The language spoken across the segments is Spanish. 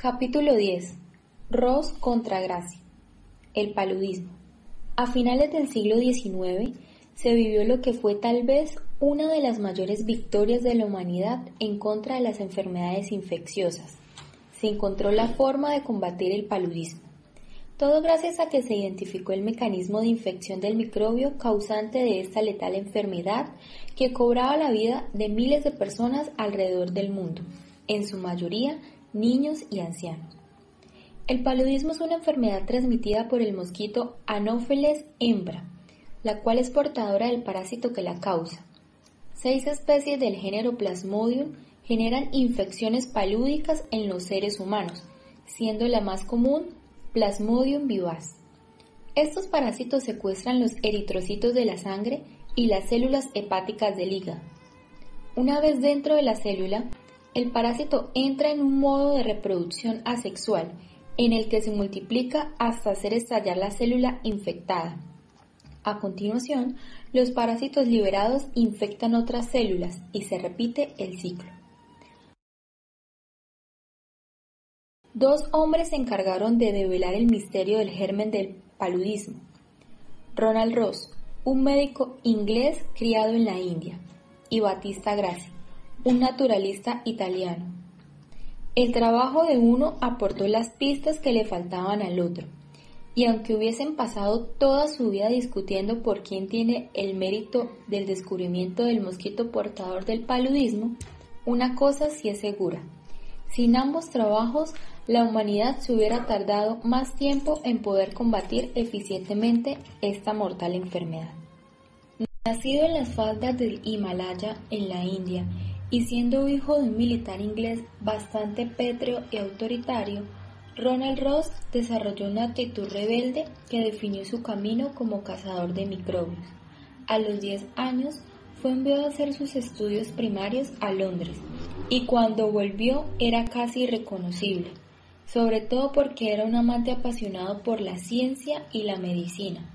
Capítulo 10. Ross contra Gracie. El paludismo. A finales del siglo XIX se vivió lo que fue tal vez una de las mayores victorias de la humanidad en contra de las enfermedades infecciosas. Se encontró la forma de combatir el paludismo. Todo gracias a que se identificó el mecanismo de infección del microbio causante de esta letal enfermedad que cobraba la vida de miles de personas alrededor del mundo, en su mayoría niños y ancianos. El paludismo es una enfermedad transmitida por el mosquito Anopheles hembra, la cual es portadora del parásito que la causa. 6 especies del género Plasmodium generan infecciones palúdicas en los seres humanos, siendo la más común Plasmodium vivax. Estos parásitos secuestran los eritrocitos de la sangre y las células hepáticas del hígado. Una vez dentro de la célula, el parásito entra en un modo de reproducción asexual, en el que se multiplica hasta hacer estallar la célula infectada. A continuación, los parásitos liberados infectan otras células y se repite el ciclo. 2 hombres se encargaron de develar el misterio del germen del paludismo. Ronald Ross, un médico inglés criado en la India, y Battista Grassi, un naturalista italiano. El trabajo de uno aportó las pistas que le faltaban al otro, y aunque hubiesen pasado toda su vida discutiendo por quién tiene el mérito del descubrimiento del mosquito portador del paludismo, una cosa sí es segura: sin ambos trabajos, la humanidad se hubiera tardado más tiempo en poder combatir eficientemente esta mortal enfermedad. Nacido en las faldas del Himalaya, en la India, y siendo hijo de un militar inglés bastante pétreo y autoritario, Ronald Ross desarrolló una actitud rebelde que definió su camino como cazador de microbios. A los 10 años fue enviado a hacer sus estudios primarios a Londres, y cuando volvió era casi irreconocible, sobre todo porque era un amante apasionado por la ciencia y la medicina.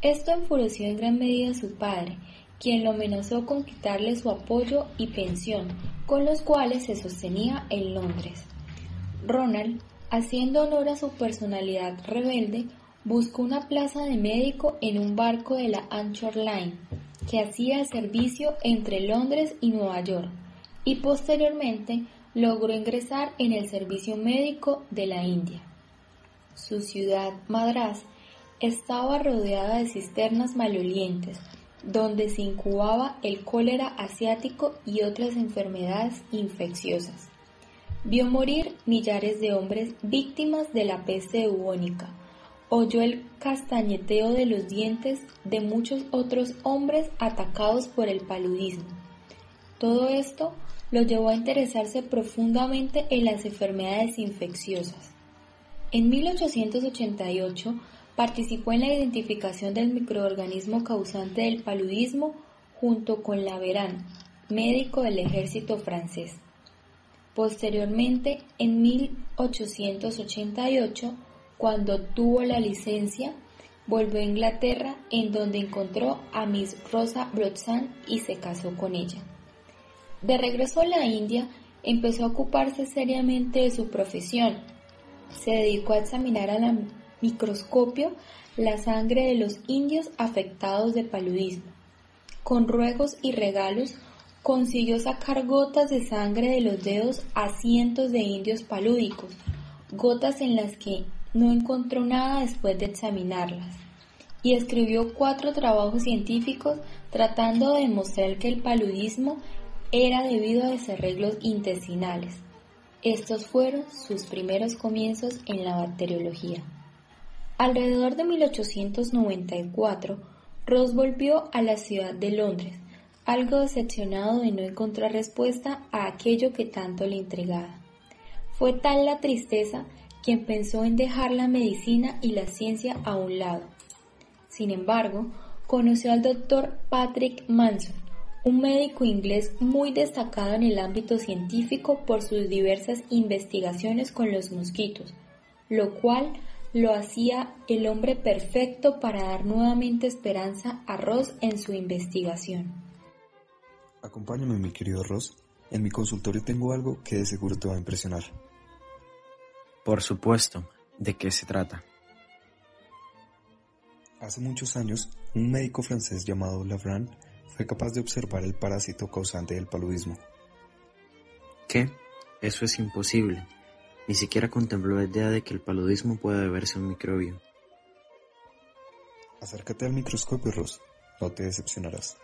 Esto enfureció en gran medida a su padre, quien lo amenazó con quitarle su apoyo y pensión, con los cuales se sostenía en Londres. Ronald, haciendo honor a su personalidad rebelde, buscó una plaza de médico en un barco de la Anchor Line, que hacía el servicio entre Londres y Nueva York, y posteriormente logró ingresar en el servicio médico de la India. Su ciudad, Madrás, estaba rodeada de cisternas malolientes, donde se incubaba el cólera asiático y otras enfermedades infecciosas. Vio morir millares de hombres víctimas de la peste bubónica. Oyó el castañeteo de los dientes de muchos otros hombres atacados por el paludismo. Todo esto lo llevó a interesarse profundamente en las enfermedades infecciosas. En 1888 participó en la identificación del microorganismo causante del paludismo junto con Laveran, médico del ejército francés. Posteriormente, en 1888, cuando obtuvo la licencia, volvió a Inglaterra, en donde encontró a Miss Rosa Broxand y se casó con ella. De regreso a la India, empezó a ocuparse seriamente de su profesión. Se dedicó a examinar al microscopio la sangre de los indios afectados de paludismo. Con ruegos y regalos, consiguió sacar gotas de sangre de los dedos a cientos de indios palúdicos, gotas en las que no encontró nada después de examinarlas, y escribió 4 trabajos científicos tratando de demostrar que el paludismo era debido a desarreglos intestinales. Estos fueron sus primeros comienzos en la bacteriología. Alrededor de 1894, Ross volvió a la ciudad de Londres, algo decepcionado de no encontrar respuesta a aquello que tanto le intrigaba. Fue tal la tristeza que pensó en dejar la medicina y la ciencia a un lado. Sin embargo, conoció al doctor Patrick Manson, un médico inglés muy destacado en el ámbito científico por sus diversas investigaciones con los mosquitos, lo cual lo hacía el hombre perfecto para dar nuevamente esperanza a Ross en su investigación. Acompáñame, mi querido Ross. En mi consultorio tengo algo que de seguro te va a impresionar. Por supuesto. ¿De qué se trata? Hace muchos años, un médico francés llamado Laveran fue capaz de observar el parásito causante del paludismo. ¿Qué? Eso es imposible. Ni siquiera contempló la idea de que el paludismo pueda deberse a un microbio. Acércate al microscopio, Ross. No te decepcionarás.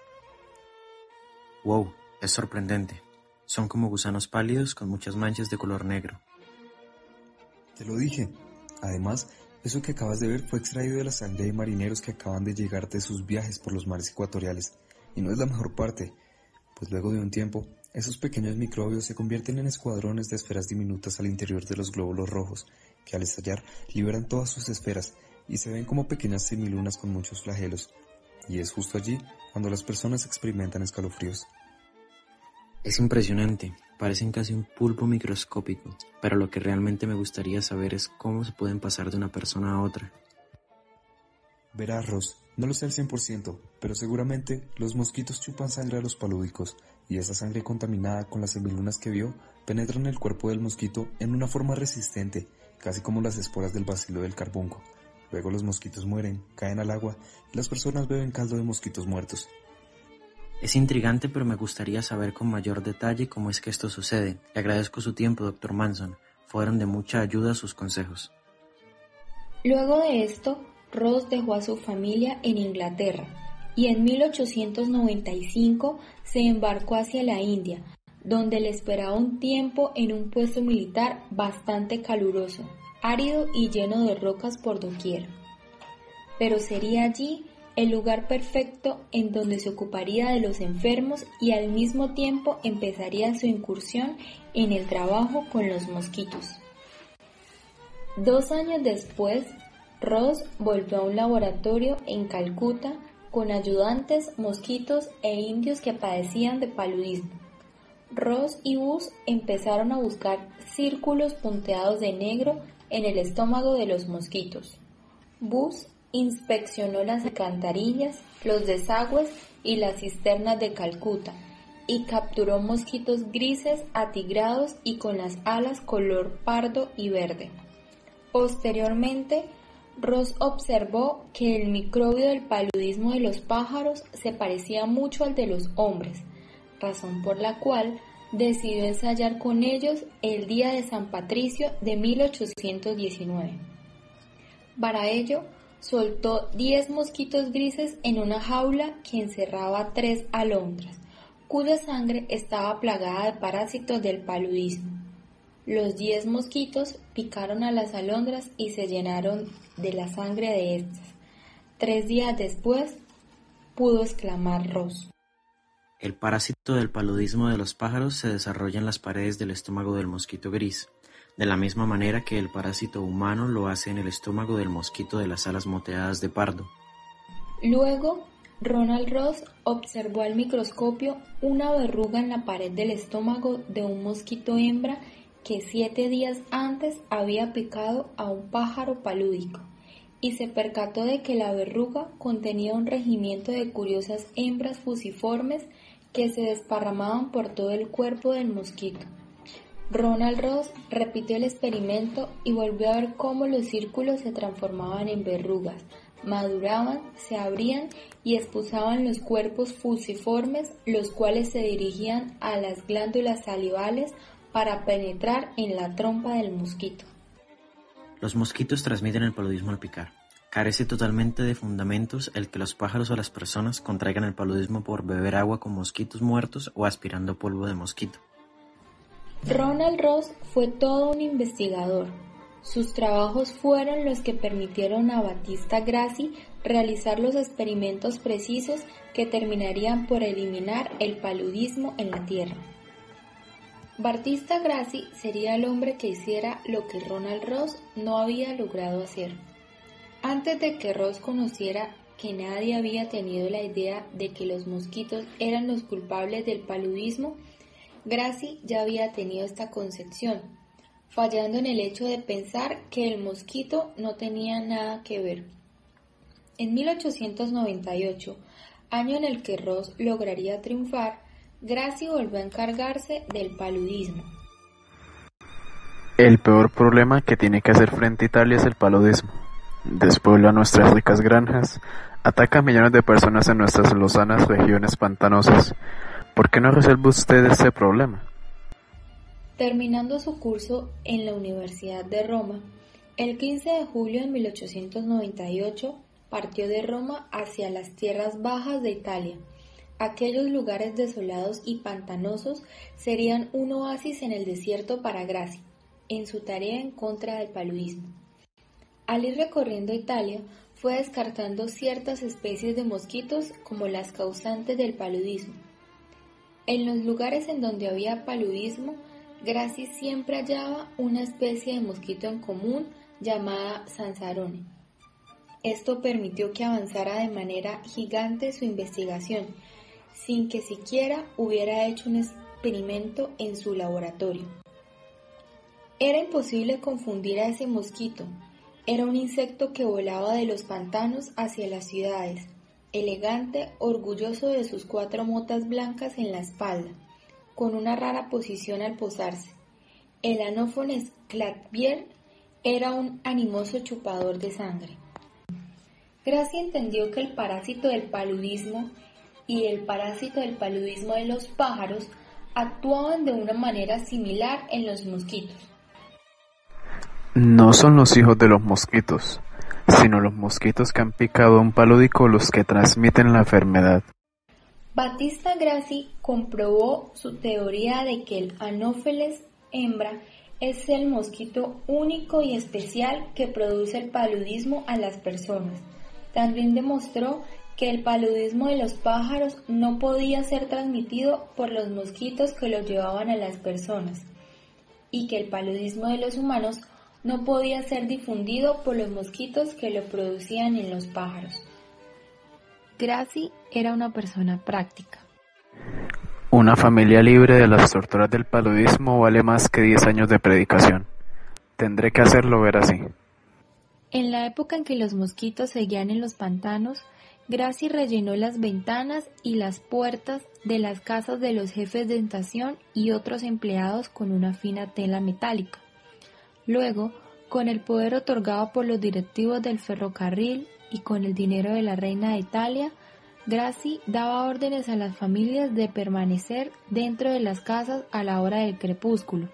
Wow, es sorprendente. Son como gusanos pálidos con muchas manchas de color negro. Te lo dije. Además, eso que acabas de ver fue extraído de la sangre de marineros que acaban de llegar de sus viajes por los mares ecuatoriales. Y no es la mejor parte, pues luego de un tiempo, esos pequeños microbios se convierten en escuadrones de esferas diminutas al interior de los glóbulos rojos, que al estallar liberan todas sus esferas y se ven como pequeñas semilunas con muchos flagelos. Y es justo allí cuando las personas experimentan escalofríos. Es impresionante, parecen casi un pulpo microscópico, pero lo que realmente me gustaría saber es cómo se pueden pasar de una persona a otra. Verás, Ross, no lo sé al 100%, pero seguramente los mosquitos chupan sangre a los palúdicos, y esa sangre contaminada con las semilunas que vio penetra en el cuerpo del mosquito en una forma resistente, casi como las esporas del bacilo del carbunco. Luego los mosquitos mueren, caen al agua, y las personas beben caldo de mosquitos muertos. Es intrigante, pero me gustaría saber con mayor detalle cómo es que esto sucede. Le agradezco su tiempo, Dr. Manson. Fueron de mucha ayuda sus consejos. Luego de esto, Ross dejó a su familia en Inglaterra y en 1895 se embarcó hacia la India, donde le esperaba un tiempo en un puesto militar bastante caluroso, árido y lleno de rocas por doquier. Pero sería allí el lugar perfecto en donde se ocuparía de los enfermos y al mismo tiempo empezaría su incursión en el trabajo con los mosquitos. 2 años después, Ross volvió a un laboratorio en Calcuta con ayudantes, mosquitos e indios que padecían de paludismo. Ross y Buzz empezaron a buscar círculos punteados de negro en el estómago de los mosquitos. Buzz inspeccionó las alcantarillas, los desagües y las cisternas de Calcuta y capturó mosquitos grises, atigrados y con las alas color pardo y verde. Posteriormente, Ross observó que el microbio del paludismo de los pájaros se parecía mucho al de los hombres, razón por la cual decidió ensayar con ellos el día de San Patricio de 1819. Para ello, soltó 10 mosquitos grises en una jaula que encerraba 3 alondras, cuya sangre estaba plagada de parásitos del paludismo. Los 10 mosquitos picaron a las alondras y se llenaron de la sangre de estas. 3 días después, pudo exclamar Ross. El parásito del paludismo de los pájaros se desarrolla en las paredes del estómago del mosquito gris, de la misma manera que el parásito humano lo hace en el estómago del mosquito de las alas moteadas de pardo. Luego, Ronald Ross observó al microscopio una verruga en la pared del estómago de un mosquito hembra que 7 días antes había picado a un pájaro palúdico, y se percató de que la verruga contenía un regimiento de curiosas hembras fusiformes que se desparramaban por todo el cuerpo del mosquito. Ronald Ross repitió el experimento y volvió a ver cómo los círculos se transformaban en verrugas, maduraban, se abrían y expulsaban los cuerpos fusiformes, los cuales se dirigían a las glándulas salivales para penetrar en la trompa del mosquito. Los mosquitos transmiten el paludismo al picar. Carece totalmente de fundamentos el que los pájaros o las personas contraigan el paludismo por beber agua con mosquitos muertos o aspirando polvo de mosquito. Ronald Ross fue todo un investigador. Sus trabajos fueron los que permitieron a Battista Grassi realizar los experimentos precisos que terminarían por eliminar el paludismo en la Tierra. Battista Grassi sería el hombre que hiciera lo que Ronald Ross no había logrado hacer. Antes de que Ross conociera que nadie había tenido la idea de que los mosquitos eran los culpables del paludismo, Grassi ya había tenido esta concepción, fallando en el hecho de pensar que el mosquito no tenía nada que ver. En 1898, año en el que Ross lograría triunfar, Grassi volvió a encargarse del paludismo. El peor problema que tiene que hacer frente Italia es el paludismo. Despobla nuestras ricas granjas, ataca a millones de personas en nuestras lozanas regiones pantanosas. ¿Por qué no resuelve usted este problema? Terminando su curso en la Universidad de Roma, el 15 de julio de 1898 partió de Roma hacia las tierras bajas de Italia. Aquellos lugares desolados y pantanosos serían un oasis en el desierto para Grassi, en su tarea en contra del paludismo. Al ir recorriendo Italia, fue descartando ciertas especies de mosquitos como las causantes del paludismo. En los lugares en donde había paludismo, Grassi siempre hallaba una especie de mosquito en común llamada Sansarone. Esto permitió que avanzara de manera gigante su investigación, sin que siquiera hubiera hecho un experimento en su laboratorio. Era imposible confundir a ese mosquito. Era un insecto que volaba de los pantanos hacia las ciudades, elegante, orgulloso de sus 4 motas blancas en la espalda, con una rara posición al posarse. El Anopheles clavier era un animoso chupador de sangre. Grassi entendió que el parásito del paludismo y el parásito del paludismo de los pájaros actuaban de una manera similar en los mosquitos. No son los hijos de los mosquitos, sino los mosquitos que han picado a un palúdico los que transmiten la enfermedad. Battista Grassi comprobó su teoría de que el Anopheles hembra es el mosquito único y especial que produce el paludismo a las personas. También demostró que el paludismo de los pájaros no podía ser transmitido por los mosquitos que lo llevaban a las personas, y que el paludismo de los humanos no podía ser difundido por los mosquitos que lo producían en los pájaros. Grassi era una persona práctica. Una familia libre de las torturas del paludismo vale más que 10 años de predicación. Tendré que hacerlo ver así. En la época en que los mosquitos seguían en los pantanos, Grassi rellenó las ventanas y las puertas de las casas de los jefes de estación y otros empleados con una fina tela metálica. Luego, con el poder otorgado por los directivos del ferrocarril y con el dinero de la reina de Italia, Grassi daba órdenes a las familias de permanecer dentro de las casas a la hora del crepúsculo,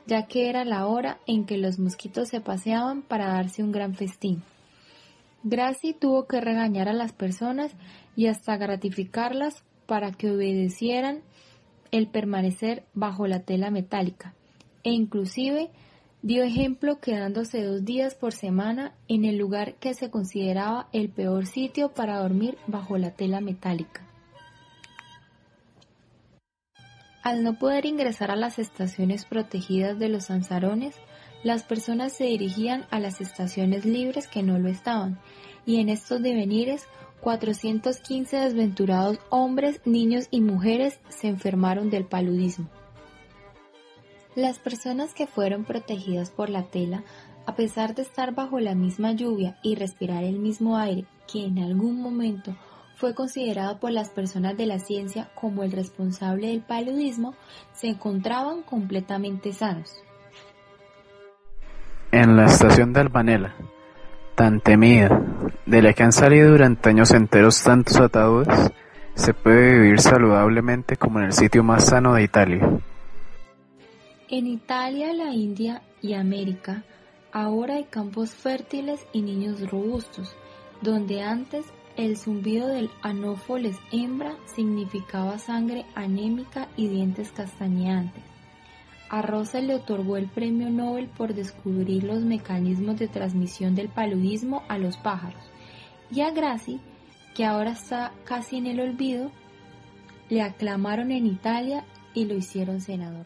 ya que era la hora en que los mosquitos se paseaban para darse un gran festín. Grassi tuvo que regañar a las personas y hasta gratificarlas para que obedecieran el permanecer bajo la tela metálica, e inclusive dio ejemplo quedándose 2 días por semana en el lugar que se consideraba el peor sitio para dormir bajo la tela metálica. Al no poder ingresar a las estaciones protegidas de los Sansarones, las personas se dirigían a las estaciones libres que no lo estaban, y en estos devenires 415 desventurados hombres, niños y mujeres se enfermaron del paludismo. Las personas que fueron protegidas por la tela, a pesar de estar bajo la misma lluvia y respirar el mismo aire que en algún momento fue considerado por las personas de la ciencia como el responsable del paludismo, se encontraban completamente sanos. En la estación de Albanela, tan temida, de la que han salido durante años enteros tantos ataúdes, se puede vivir saludablemente como en el sitio más sano de Italia. En Italia, la India y América, ahora hay campos fértiles y niños robustos, donde antes el zumbido del Anopheles hembra significaba sangre anémica y dientes castañeantes. A Rosa le otorgó el premio Nobel por descubrir los mecanismos de transmisión del paludismo a los pájaros, y a Grassi, que ahora está casi en el olvido, le aclamaron en Italia y lo hicieron senador.